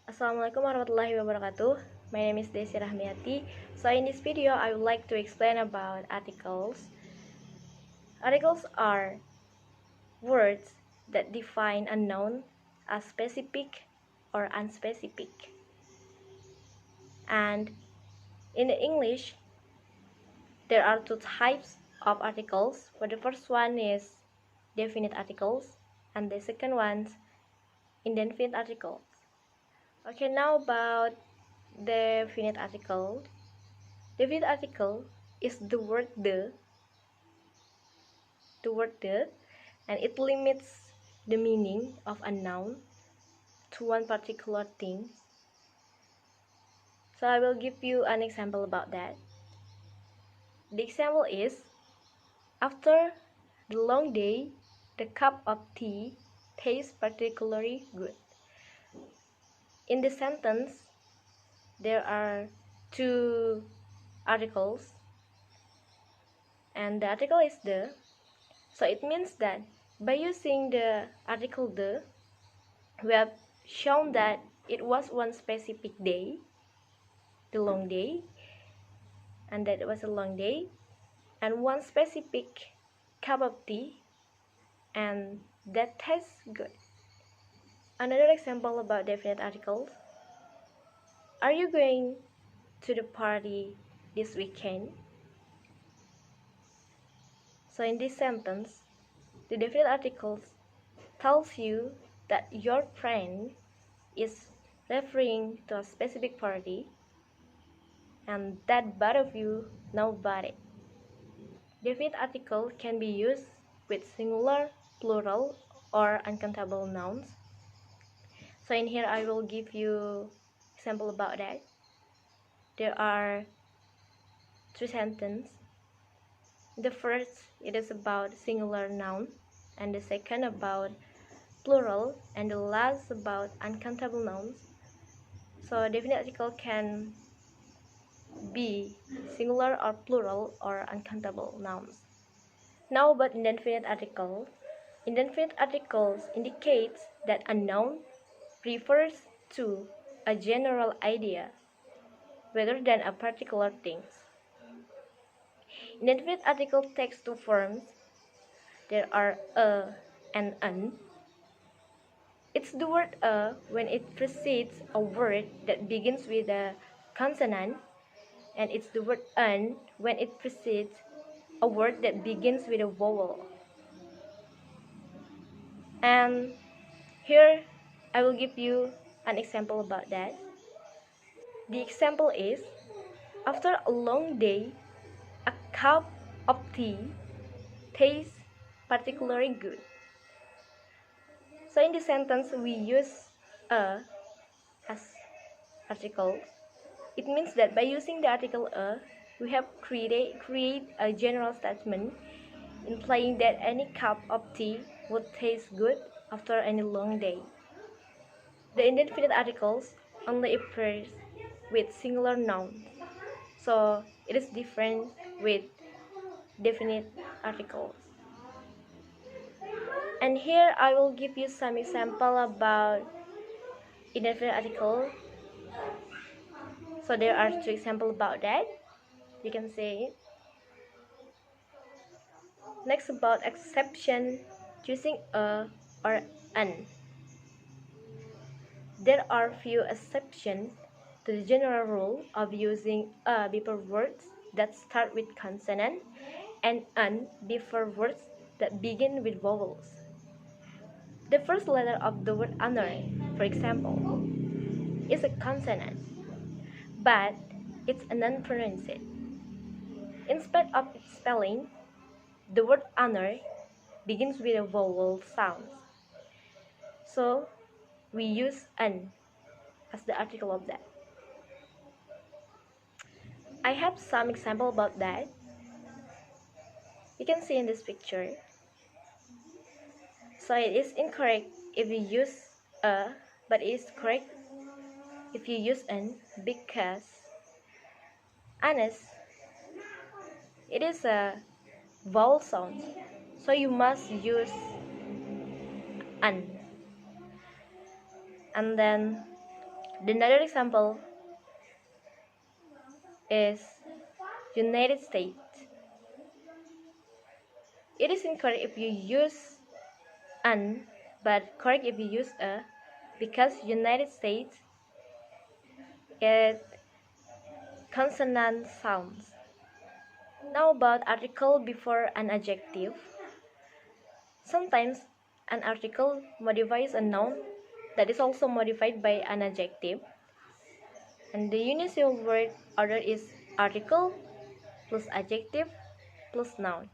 Assalamualaikum warahmatullahi wabarakatuh. My name is Desi Rahmiati. So in this video, I would like to explain about articles. Articles are words that define a noun as specific or unspecific. And in English, there are two types of articles. For the first one is definite articles, and the second one indefinite articles. Okay, now about definite article. Definite article is the word the, and it limits the meaning of a noun to one particular thing. So I will give you an example about that. The example is, after the long day, the cup of tea tastes particularly good. In this sentence, there are two articles, and the article is the. So it means that by using the article the, we have shown that it was one specific day, the long day, and that it was a long day, and one specific cup of tea, and that tastes good. Another example about definite articles: are you going to the party this weekend? So in this sentence, the definite articles tells you that your friend is referring to a specific party, and that both of you know about it. Definite article can be used with singular, plural, or uncountable nouns. So in here I will give you example about that. There are three sentences. The first, it is about singular noun, and the second about plural, and the last about uncountable nouns. So definite article can be singular or plural or uncountable nouns. Now about indefinite articles. Indefinite articles indicates that a noun refers to a general idea rather than a particular thing. Indefinite article takes two forms. There are a and an. It's the word a when it precedes a word that begins with a consonant, and it's the word an when it precedes a word that begins with a vowel. And here I will give you an example about that. The example is, after a long day, a cup of tea tastes particularly good. So in this sentence, we use a as article. It means that by using the article a, we have create a general statement implying that any cup of tea would taste good after any long day. The indefinite articles only appears with singular nouns, so it is different with definite articles. And here I will give you some example about indefinite article. So there are two examples about that. You can say it. Next, about exception, choosing a or an. There are few exceptions to the general rule of using a before words that start with consonant and an before words that begin with vowels. The first letter of the word honor, for example, is a consonant, but it's a non-pronounced. In spite of its spelling, the word honor begins with a vowel sound. So we use an as the article of that. I have some example about that. You can see in this picture. So it is incorrect if you use a, but it is correct if you use an, because honest, it is a vowel sound, so you must use an. And then Another example is United States. It is incorrect if you use an, but correct if you use a, because United States it consonant sounds. Now about article before an adjective. Sometimes an article modifies a noun that is also modified by an adjective. And the usual word order is article plus adjective plus noun.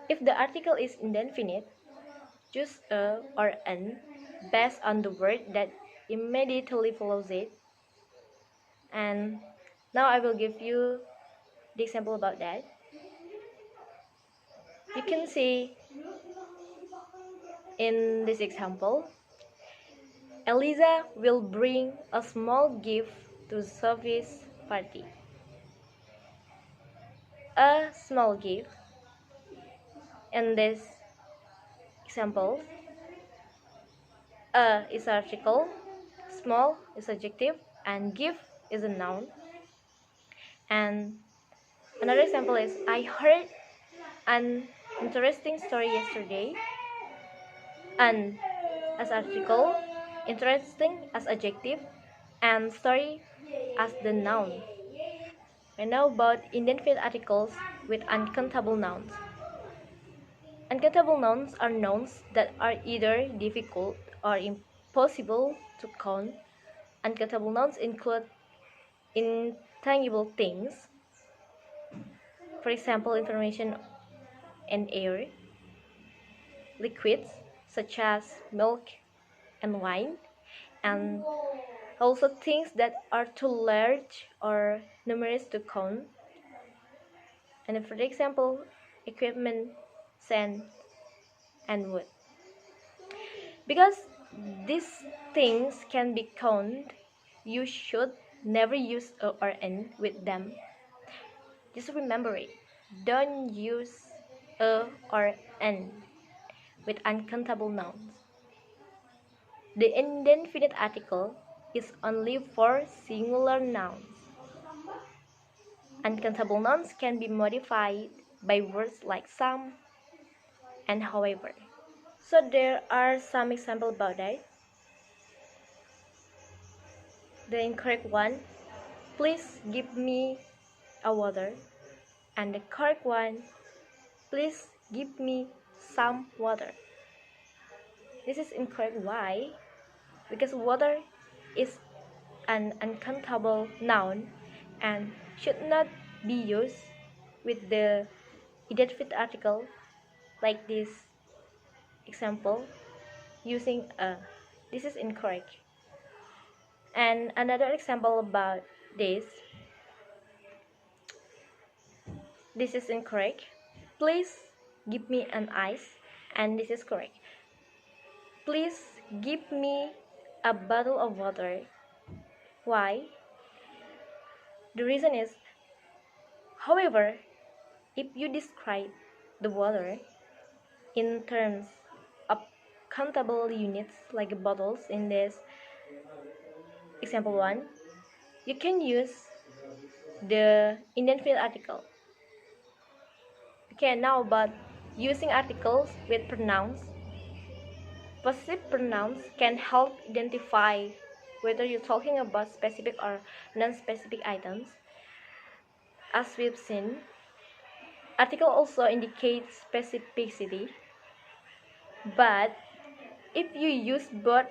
If the article is indefinite, choose a or an based on the word that immediately follows it. And now I will give you the example about that. You can see in this example, Eliza will bring a small gift to Sophie's party. A small gift. In this example, a is article, small is adjective, and gift is a noun. And another example is I heard an interesting story yesterday. An as article, interesting as adjective, and story as the noun. And now about indefinite articles with uncountable nouns. Uncountable nouns are nouns that are either difficult or impossible to count. Uncountable nouns include intangible things, for example, information and air, liquids such as milk and wine, and also things that are too large or numerous to count. And for example, equipment, sand, and wood. Because these things can be counted, you should never use a or an with them. Just remember it. Don't use a or an with uncountable nouns. The indefinite article is only for singular nouns. Uncountable nouns can be modified by words like some and however. So there are some examples about that. The incorrect one, please give me a water. And the correct one, please give me some water. This is incorrect. Why? Because water is an uncountable noun and should not be used with the indefinite article like this example using a. This is incorrect. And another example about this is incorrect. Please give me an ice, and this is correct. Please give me a bottle of water. Why? The reason is, however, if you describe the water in terms of countable units like bottles in this example 1, you can use the indefinite article. Okay, now about using articles with pronouns. Possessive pronouns can help identify whether you're talking about specific or non-specific items. As we've seen, article also indicates specificity, but if you use both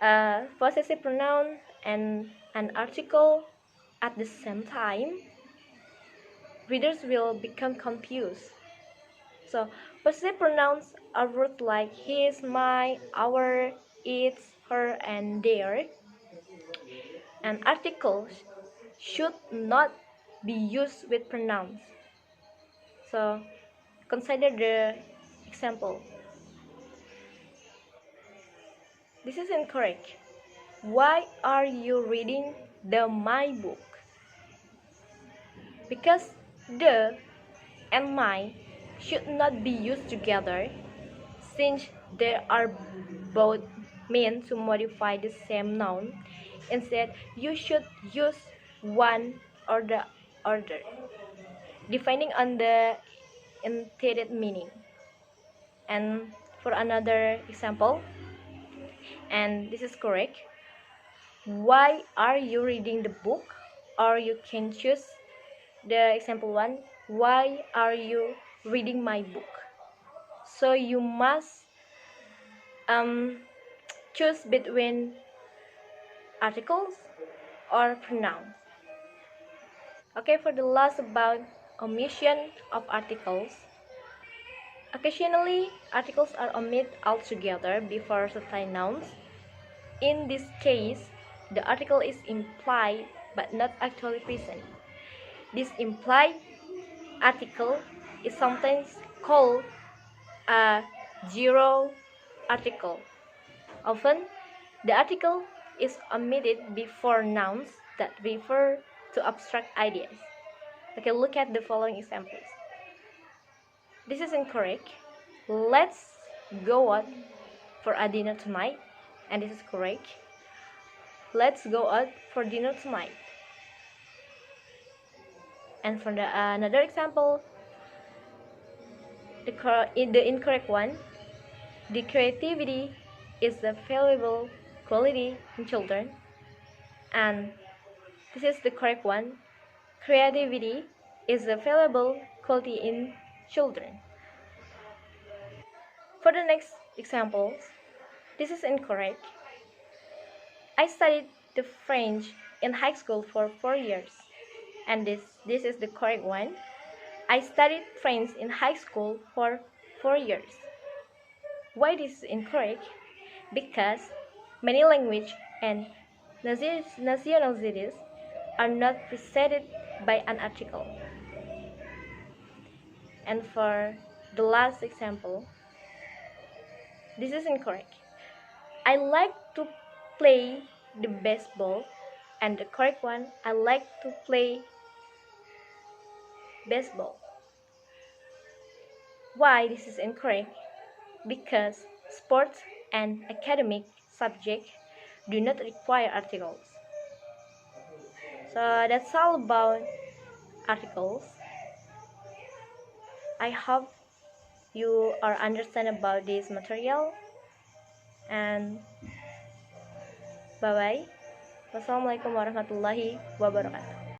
a possessive pronoun and an article at the same time, readers will become confused. So, possessive pronouns are words like his, my, our, its, her, and their. And articles should not be used with pronouns. So, consider the example. This is incorrect. Why are you reading my book? Because the and my should not be used together since they are both mean to modify the same noun. Instead, you should use one or the other, depending on the intended meaning. And for another example, and this is correct, why are you reading the book? Or you can choose the example one, why are you reading my book? So you must choose between articles or pronouns. Okay, for the last about omission of articles. Occasionally, articles are omitted altogether before certain nouns. In this case, the article is implied but not actually present. This implied article is sometimes called a zero article. Often, the article is omitted before nouns that refer to abstract ideas. Okay, look at the following examples. This is incorrect. Let's go out for a dinner tonight. And this is correct. Let's go out for dinner tonight. And for another example, the incorrect one, the creativity is a valuable quality in children. And this is the correct one. Creativity is a valuable quality in children. For the next examples, this is incorrect. I studied the French in high school for 4 years. And this is the correct one. I studied French in high school for 4 years. Why this is incorrect? Because many language and nationalities are not preceded by an article. And for the last example, this is incorrect. I like to play the baseball, and the correct one, I like to play baseball. Why this is incorrect? Because sports and academic subjects do not require articles. So that's all about articles. I hope you are understand about this material, and bye bye. Wassalamualaikum warahmatullahi wabarakatuh.